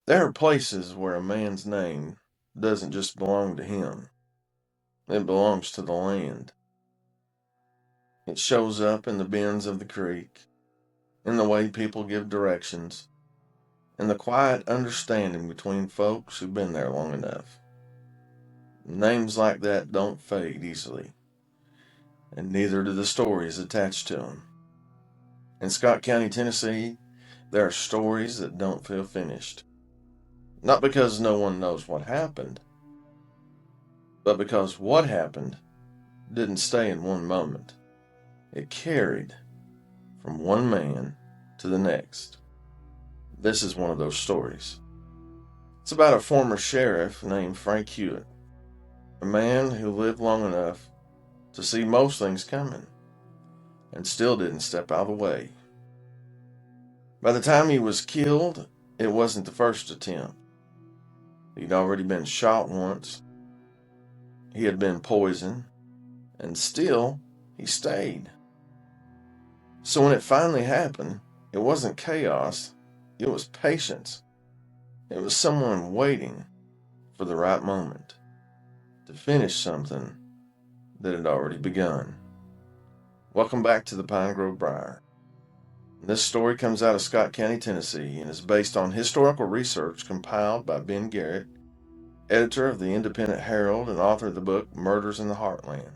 There are places where a man's name doesn't just belong to him, it belongs to the land. It shows up in the bends of the creek, in the way people give directions, in the quiet understanding between folks who've been there long enough. Names like that don't fade easily, and neither do the stories attached to them. In Scott County, Tennessee, there are stories that don't feel finished. Not because no one knows what happened, but because what happened didn't stay in one moment. It carried from one man to the next. This is one of those stories. It's about a former sheriff named Frank Hughett, a man who lived long enough to see most things coming and still didn't step out of the way. By the time he was killed, it wasn't the first attempt. He'd already been shot once, he had been poisoned, and still he stayed. So when it finally happened, it wasn't chaos, it was patience. It was someone waiting for the right moment to finish something that had already begun. Welcome back to the Pine Grove Briar. This story comes out of Scott County, Tennessee, and is based on historical research compiled by Ben Garrett, editor of the Independent Herald and author of the book Murders in the Heartland.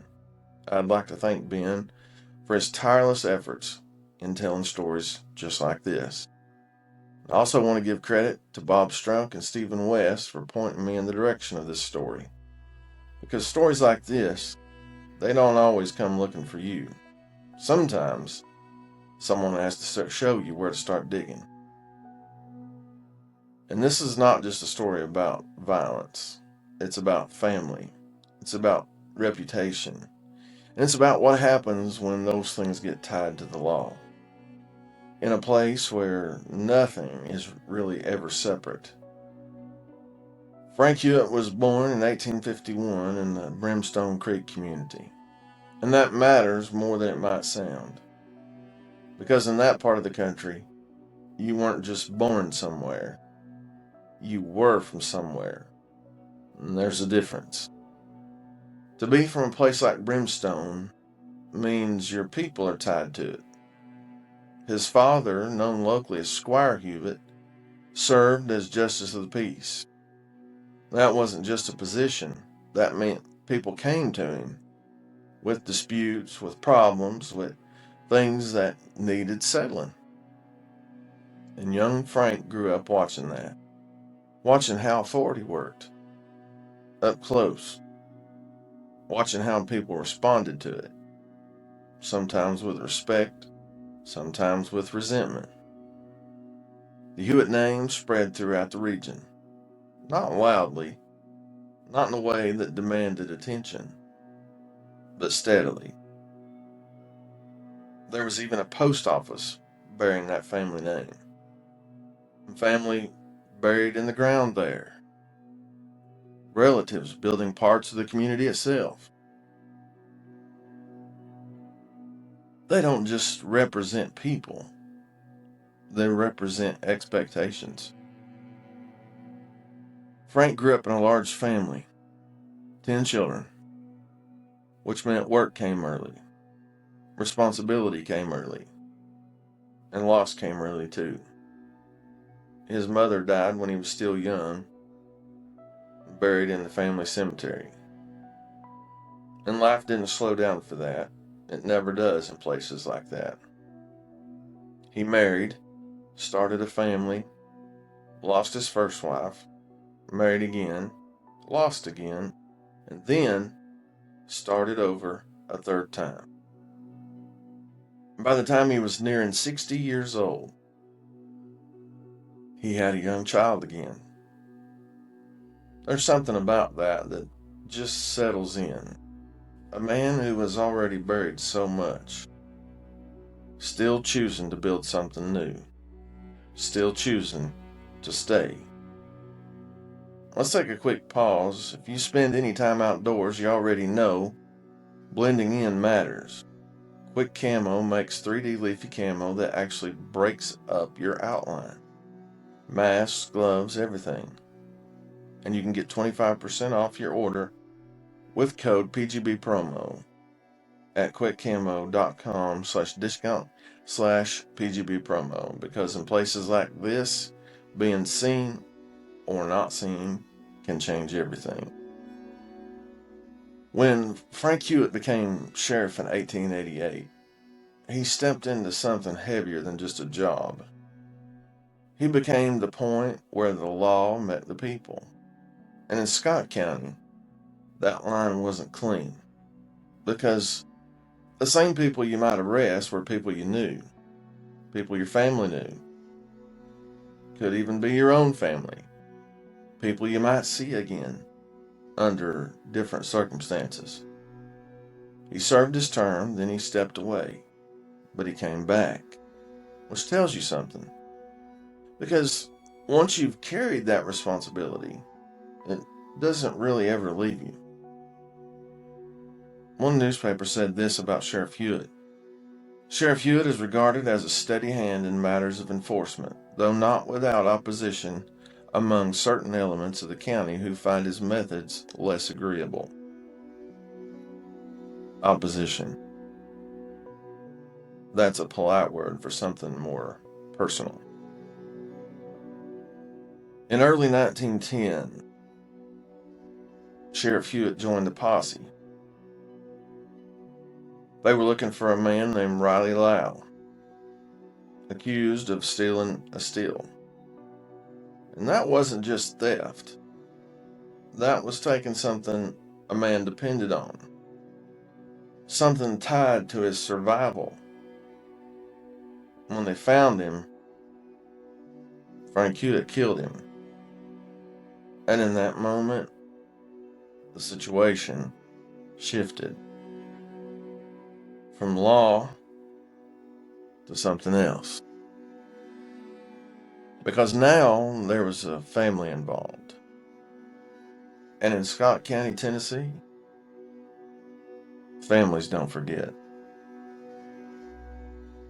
I'd like to thank Ben for his tireless efforts in telling stories just like this. I also want to give credit to Bob Strunk and Stephen West for pointing me in the direction of this story. Because stories like this, they don't always come looking for you. Sometimes, someone has to show you where to start digging. And this is not just a story about violence. It's about family. It's about reputation. And it's about what happens when those things get tied to the law. In a place where nothing is really ever separate. Frank Hughett was born in 1851 in the Brimstone Creek community. And that matters more than it might sound. Because in that part of the country, you weren't just born somewhere. You were from somewhere. And there's a difference. To be from a place like Brimstone means your people are tied to it. His father, known locally as Squire Hughett, served as Justice of the Peace. That wasn't just a position. That meant people came to him with disputes, with problems, with things that needed settling. And young Frank grew up watching that, watching how authority worked, up close, watching how people responded to it, sometimes with respect, sometimes with resentment. The Hewitt name spread throughout the region, not loudly, not in a way that demanded attention, but steadily. There was even a post office bearing that family name. Family buried in the ground there. Relatives building parts of the community itself. They don't just represent people, they represent expectations. Frank grew up in a large family, 10 children, which meant work came early, responsibility came early, and loss came early too. His mother died when he was still young, buried in the family cemetery. And life didn't slow down for that. It never does in places like that. He married, started a family, lost his first wife, married again, lost again, and then started over a third time. By the time he was nearing 60 years old, he had a young child again. There's something about that just settles in. A man who has already buried so much, still choosing to build something new, still choosing to stay. Let's take a quick pause. If you spend any time outdoors, you already know blending in matters. Quick camo makes 3D leafy camo that actually breaks up your outline. Masks, gloves, everything. And you can get 25% off your order with code PGB promo at quickcamo.com/discount/PGB promo, because in places like this, being seen or not seen can change everything. When Frank Hughett became sheriff in 1888, he stepped into something heavier than just a job. He became the point where the law met the people. And in Scott County, that line wasn't clean, because the same people you might arrest were people you knew, people your family knew, could even be your own family, people you might see again under different circumstances. He served his term, then he stepped away, but he came back, which tells you something. Because once you've carried that responsibility, it doesn't really ever leave you. One newspaper said this about Sheriff Hughett. Sheriff Hughett is regarded as a steady hand in matters of enforcement, though not without opposition among certain elements of the county who find his methods less agreeable. Opposition. That's a polite word for something more personal. In early 1910, Sheriff Hughett joined the posse. They were looking for a man named Riley Lau, accused of stealing a still. And that wasn't just theft. That was taking something a man depended on, something tied to his survival. When they found him, Frank Hughett killed him. And in that moment, the situation shifted from law to something else. Because now there was a family involved. And in Scott County, Tennessee, families don't forget.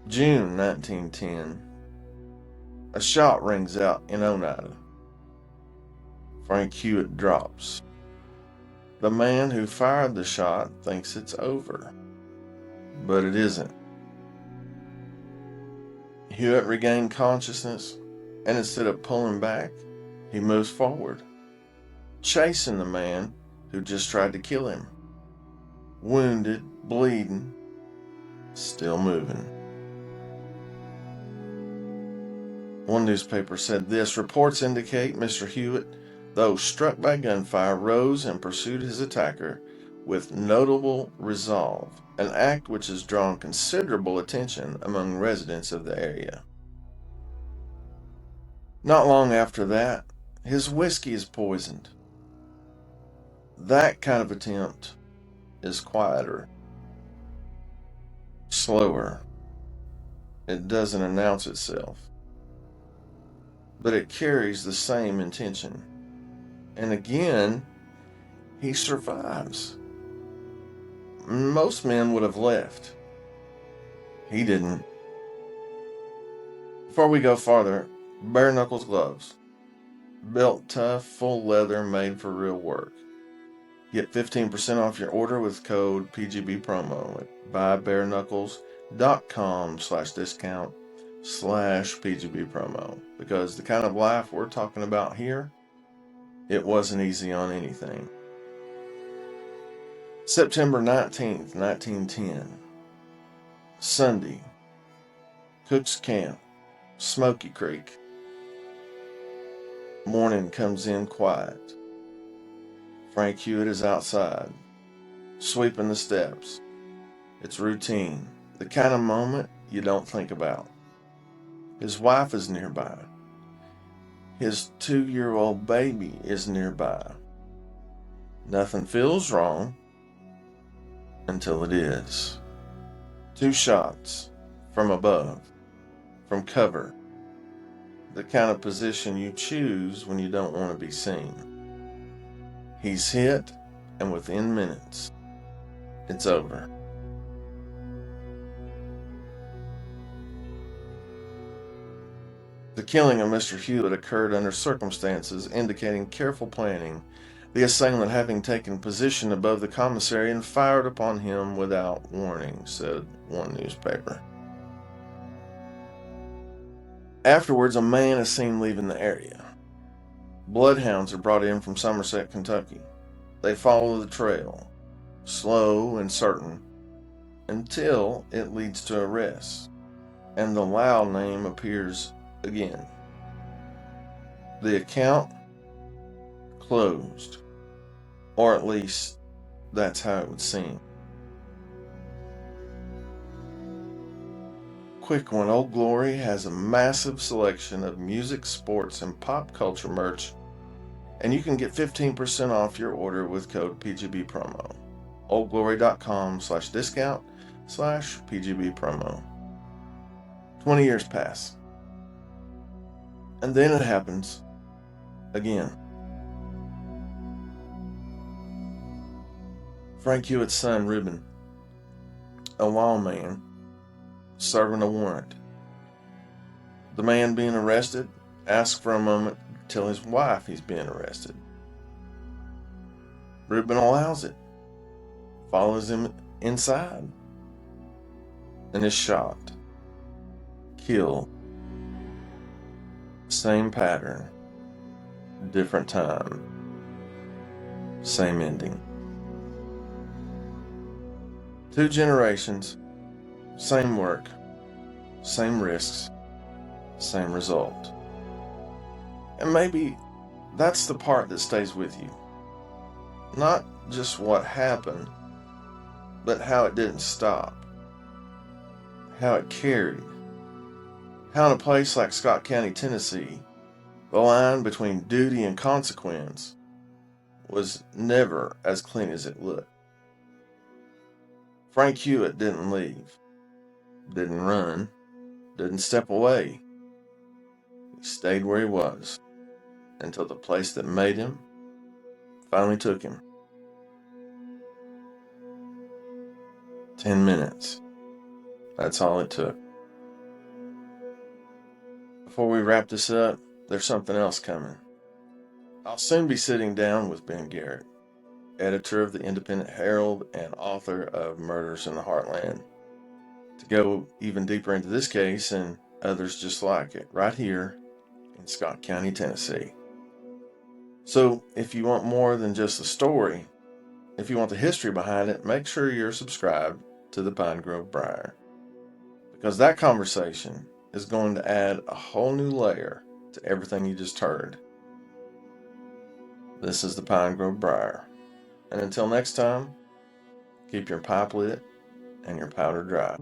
June 1910, a shot rings out in Oneida. Frank Hughett drops. The man who fired the shot thinks it's over, but it isn't. Hughett regained consciousness, and instead of pulling back, he moves forward, chasing the man who just tried to kill him. Wounded, bleeding, still moving. One newspaper said this: reports indicate Mr. Hughett, though struck by gunfire, rose and pursued his attacker with notable resolve, an act which has drawn considerable attention among residents of the area. Not long after that, his whiskey is poisoned. That kind of attempt is quieter, slower. It doesn't announce itself, but it carries the same intention. And again, he survives. Most men would have left. He didn't. Before we go farther, bare knuckles gloves. Built tough, full leather, made for real work. Get 15% off your order with code PGB promo at buybarenuknucles.com/discount/PGB promo. Because the kind of life we're talking about here, it wasn't easy on anything. September 19th, 1910. Sunday. Cook's Camp, Smoky Creek. Morning comes in quiet. Frank Hughett is outside, sweeping the steps. It's routine, the kind of moment you don't think about. His wife is nearby. His 2-year-old baby is nearby. Nothing feels wrong until it is. 2 shots from above, from cover, the kind of position you choose when you don't want to be seen. He's hit, and within minutes, it's over. The killing of Mr. Hughett occurred under circumstances indicating careful planning, the assailant having taken position above the commissary and fired upon him without warning, said one newspaper. Afterwards, a man is seen leaving the area. Bloodhounds are brought in from Somerset, Kentucky. They follow the trail, slow and certain, until it leads to arrest, and the Lau name appears again. The account closed, or at least that's how it would seem. Quick one, Old Glory has a massive selection of music, sports, and pop culture merch, and you can get 15% off your order with code PGB promo. oldglory.com/discount/PGB promo. 20 years pass. And then it happens again. Frank Hughlett's son, Reuben, a lawman, serving a warrant. The man being arrested asks for a moment to tell his wife he's being arrested. Reuben allows it, follows him inside, and is shot, killed. Same pattern, different time, same ending. 2 generations, same work, same risks, same result. And maybe that's the part that stays with you. Not just what happened, but how it didn't stop, how it carried, how in a place like Scott County, Tennessee, the line between duty and consequence was never as clean as it looked. Frank Hughett didn't leave, didn't run, didn't step away. He stayed where he was until the place that made him finally took him. 10 minutes. That's all it took. Before we wrap this up, there's something else coming. I'll soon be sitting down with Ben Garrett, editor of the Independent Herald and author of Murders in the Heartland, to go even deeper into this case and others just like it, right here in Scott County, Tennessee. So if you want more than just the story, if you want the history behind it, make sure you're subscribed to the Pine Grove Briar, because that conversation is going to add a whole new layer to everything you just heard. This is the Pine Grove Briar, and until next time, keep your pipe lit and your powder dry.